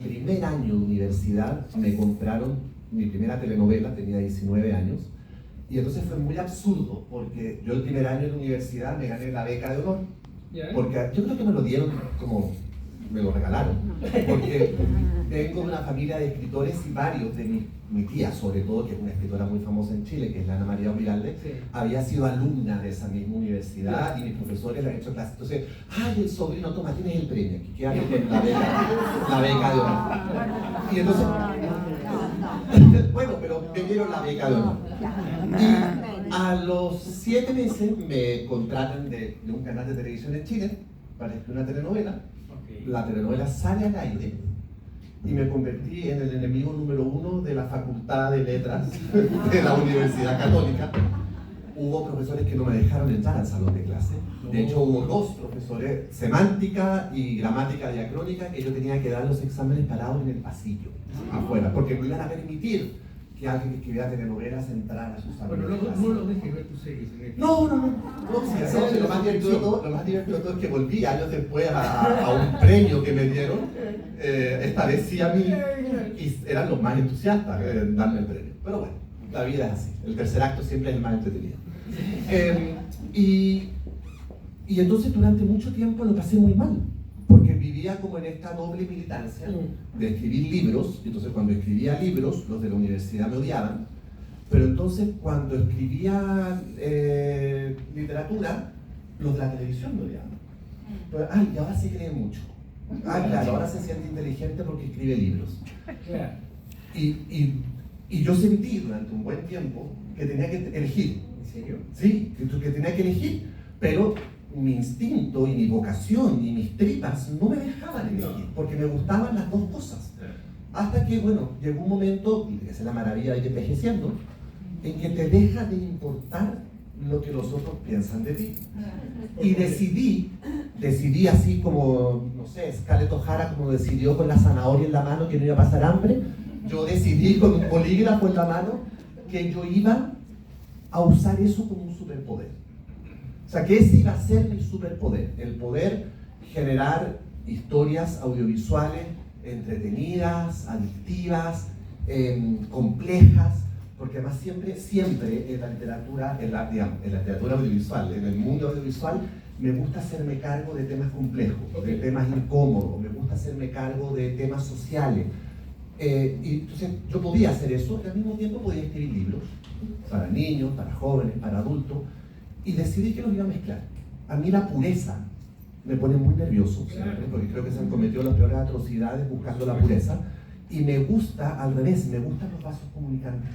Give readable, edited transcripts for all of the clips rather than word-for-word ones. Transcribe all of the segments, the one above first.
Primer año de universidad me compraron mi primera telenovela, tenía 19 años, y entonces fue muy absurdo, porque yo el primer año de universidad me gané la beca de honor, porque yo creo que me lo dieron como, me lo regalaron, porque vengo de una familia de escritores y varios de mi tía, sobre todo, que es una escritora muy famosa en Chile, que es la Ana María Urialde, había sido alumna de esa misma universidad y mis profesores le han hecho clases. Entonces, ay, el sobrino, toma, tienes el premio, aquí quédate con la beca de honor. Y entonces, bueno, pero me dieron la beca de honor. Y a los 7 meses me contratan de un canal de televisión en Chile para escribir una telenovela. La telenovela sale al aire y me convertí en el enemigo número 1 de la Facultad de Letras de la Universidad Católica. Hubo profesores que no me dejaron entrar al salón de clase. De hecho, hubo 2 profesores, semántica y gramática diacrónica, que yo tenía que dar los exámenes parados en el pasillo, afuera, porque no iban a permitir que alguien que escribía telenovelas entrara a su salón de clase. No lo dejes ver tus series. No, sí, lo más divertido de todo es que volví años después a un premio que me dieron. Esta vez sí a mí, y eran los más entusiastas en darme el premio. Pero bueno, la vida es así. El tercer acto siempre es el más entretenido. Y entonces durante mucho tiempo lo pasé muy mal, porque vivía como en esta doble militancia de escribir libros. Y entonces cuando escribía libros, los de la universidad me odiaban. Pero entonces cuando escribía literatura, los de la televisión me odiaban. Pero, y ahora se cree mucho. Claro, ahora se siente inteligente porque escribe libros. Y yo sentí durante un buen tiempo que tenía que elegir. ¿En serio? Sí, que tenía que elegir, pero mi instinto y mi vocación y mis tripas no me dejaban elegir, porque me gustaban las dos cosas. Hasta que, bueno, llegó un momento, y esa es la maravilla de ir envejeciendo, en que te deja de importar lo que los otros piensan de ti. Y decidí así como, no sé, Scarlett O'Hara como decidió con la zanahoria en la mano que no iba a pasar hambre. Yo decidí con un bolígrafo en la mano que yo iba a usar eso como un superpoder. O sea, que ese iba a ser mi superpoder, el poder generar historias audiovisuales entretenidas, adictivas, complejas, porque además siempre en la literatura, en la literatura audiovisual, en el mundo audiovisual, me gusta hacerme cargo de temas complejos, de temas incómodos, me gusta hacerme cargo de temas sociales. Y entonces yo podía hacer eso, y al mismo tiempo podía escribir libros para niños, para jóvenes, para adultos, y decidí que los iba a mezclar. A mí la pureza me pone muy nervioso, siempre, porque creo que se han cometido las peores atrocidades buscando la pureza, y me gusta, al revés, me gustan los vasos comunicantes.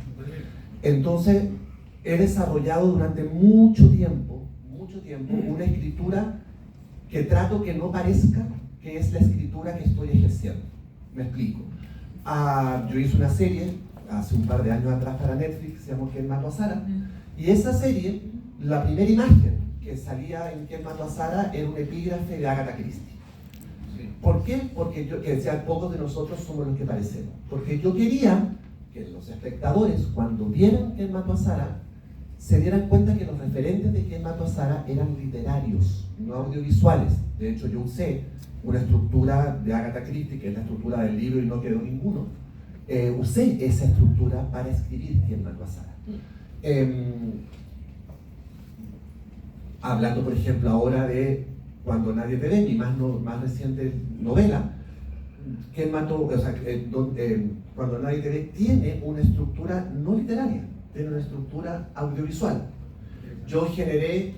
Entonces, he desarrollado durante mucho tiempo, una escritura que trato que no parezca que es la escritura que estoy ejerciendo. Me explico. Yo hice una serie hace un par de años atrás para Netflix, se llama ¿Quién mató a Sara? Y esa serie, la primera imagen que salía en ¿Quién mató a Sara? Era un epígrafe de Agatha Christie. ¿Por qué? Porque yo, que decía, pocos de nosotros somos los que parecemos. Porque yo quería que los espectadores, cuando vieran ¿Quién mató a Sara?, se dieran cuenta que los referentes de ¿Quién mató a Sara? Eran literarios, no audiovisuales. De hecho, yo usé una estructura de Agatha Christie, que es la estructura del libro y no quedó ninguno. Usé esa estructura para escribir ¿Quién mató a Sara? Hablando, por ejemplo, ahora de Cuando nadie te ve, mi más reciente novela, ¿Quién mató? O sea, Cuando nadie te ve tiene una estructura no literaria, tiene una estructura audiovisual. Yo generé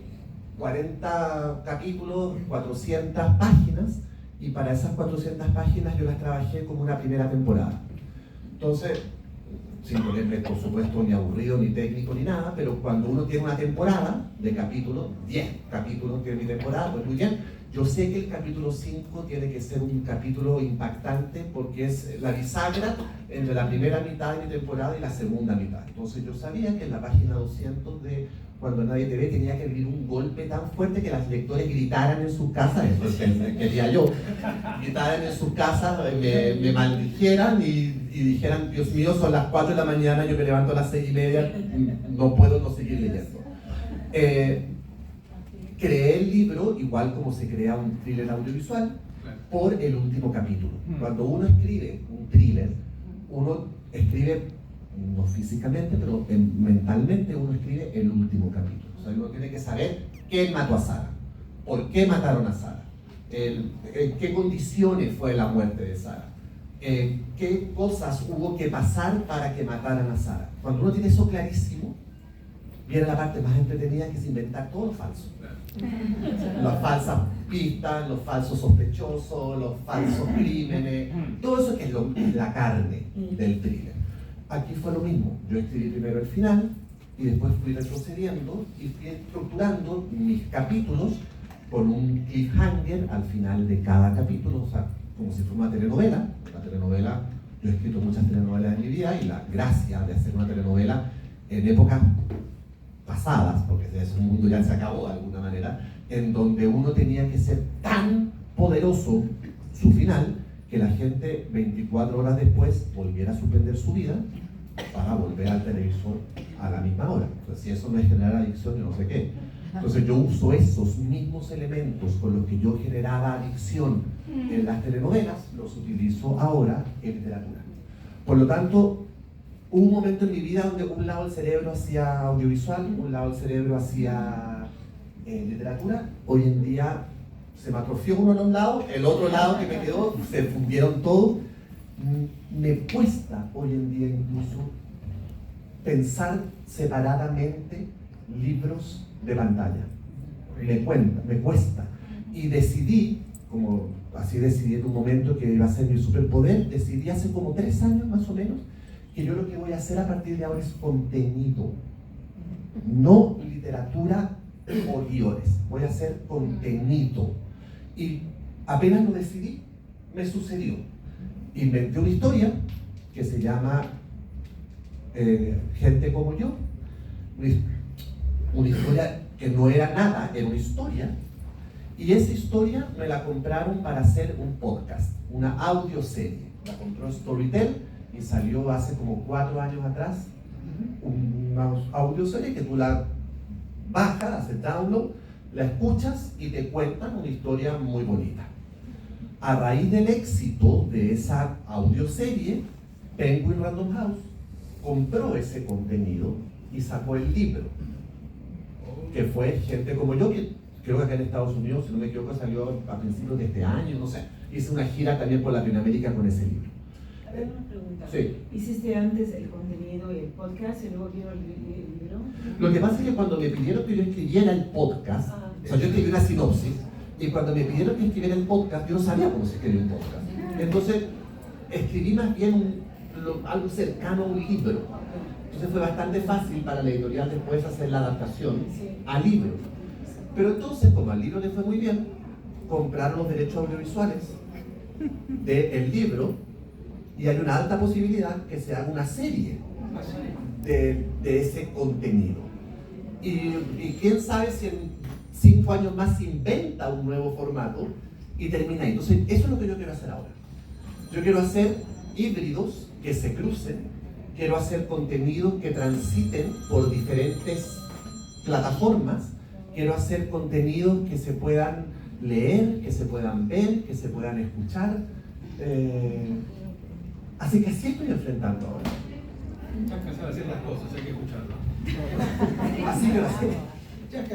40 capítulos, 400 páginas, y para esas 400 páginas yo las trabajé como una primera temporada. Entonces, sin ponerme, por supuesto, ni aburrido, ni técnico, ni nada, pero cuando uno tiene una temporada de capítulos, 10 capítulos tiene mi temporada, pues muy bien. Yo sé que el capítulo 5 tiene que ser un capítulo impactante porque es la bisagra entre la primera mitad de mi temporada y la segunda mitad. Entonces yo sabía que en la página 200 de Cuando nadie te ve tenía que vivir un golpe tan fuerte que las lectores gritaran en sus casas, eso es lo que quería yo, gritaran en sus casas, me maldijeran y dijeran, Dios mío, son las 4 de la mañana, yo me levanto a las 6:30, no puedo no seguir leyendo. Creé el libro igual como se crea un thriller audiovisual, por el último capítulo. Cuando uno escribe un thriller, uno escribe, no físicamente, pero mentalmente uno escribe el último capítulo. O sea, uno tiene que saber quién mató a Sarah, por qué mataron a Sarah, en qué condiciones fue la muerte de Sarah, qué cosas hubo que pasar para que mataran a Sarah. Cuando uno tiene eso clarísimo, viene la parte más entretenida, que es inventar todo lo falso. Las falsas pistas, los falsos sospechosos, los falsos crímenes, todo eso que es la carne del thriller. Aquí fue lo mismo. Yo escribí primero el final y después fui retrocediendo y fui estructurando mis capítulos con un cliffhanger al final de cada capítulo, o sea, como si fuera una telenovela. Una telenovela, yo he escrito muchas telenovelas en mi vida y la gracia de hacer una telenovela en épocas pasadas, porque ese mundo ya se acabó de alguna manera, en donde uno tenía que ser tan poderoso su final que la gente 24 horas después volviera a suspender su vida para volver al televisor a la misma hora. Entonces, si eso no es generar adicción, yo no sé qué. Entonces yo uso esos mismos elementos con los que yo generaba adicción en las telenovelas, los utilizo ahora en literatura. Por lo tanto, hubo un momento en mi vida donde un lado del cerebro hacía audiovisual, un lado del cerebro hacía literatura. Hoy en día se me atrofió uno en un lado, el otro lado que me quedó, se fundieron todos. Me cuesta hoy en día incluso pensar separadamente libros de pantalla. Me cuesta. Y decidí, como así decidí en un momento que iba a ser mi superpoder, decidí hace como 3 años más o menos, que yo lo que voy a hacer a partir de ahora es contenido, no literatura o guiones, voy a hacer contenido. Y apenas lo decidí, me sucedió. Inventé una historia que se llama Gente como yo, una historia que no era nada, era una historia, y esa historia me la compraron para hacer un podcast, una audioserie. La compró Storytel y salió hace como 4 años atrás, una audioserie que tú la bajas, haces download, la escuchas y te cuentan una historia muy bonita. A raíz del éxito de esa audioserie, Penguin Random House compró ese contenido y sacó el libro, que fue Gente como yo, que creo que acá en Estados Unidos, si no me equivoco, salió a principios de este año, no sé. Hice una gira también por Latinoamérica con ese libro. A ver, una pregunta. Sí. ¿Hiciste antes el contenido y el podcast y luego vino el libro? Lo que pasa es que cuando me pidieron que yo escribiera el podcast, o sea, yo escribí una sinopsis, y cuando me pidieron que escribiera el podcast, yo no sabía cómo se escribía un podcast. Entonces, escribí más bien algo cercano a un libro. Entonces fue bastante fácil para la editorial después hacer la adaptación al libro. Pero entonces, como al libro le fue muy bien, compraron los derechos audiovisuales del libro y hay una alta posibilidad que se haga una serie de ese contenido. Y quién sabe si en 5 años más se inventa un nuevo formato y termina ahí. Entonces, eso es lo que yo quiero hacer ahora. Yo quiero hacer híbridos que se crucen, quiero hacer contenidos que transiten por diferentes plataformas, quiero hacer contenidos que se puedan leer, que se puedan ver, que se puedan escuchar. Así que así estoy enfrentando ahora. Estás cansado de hacer las cosas, hay que escucharlas. Así que lo hacemos.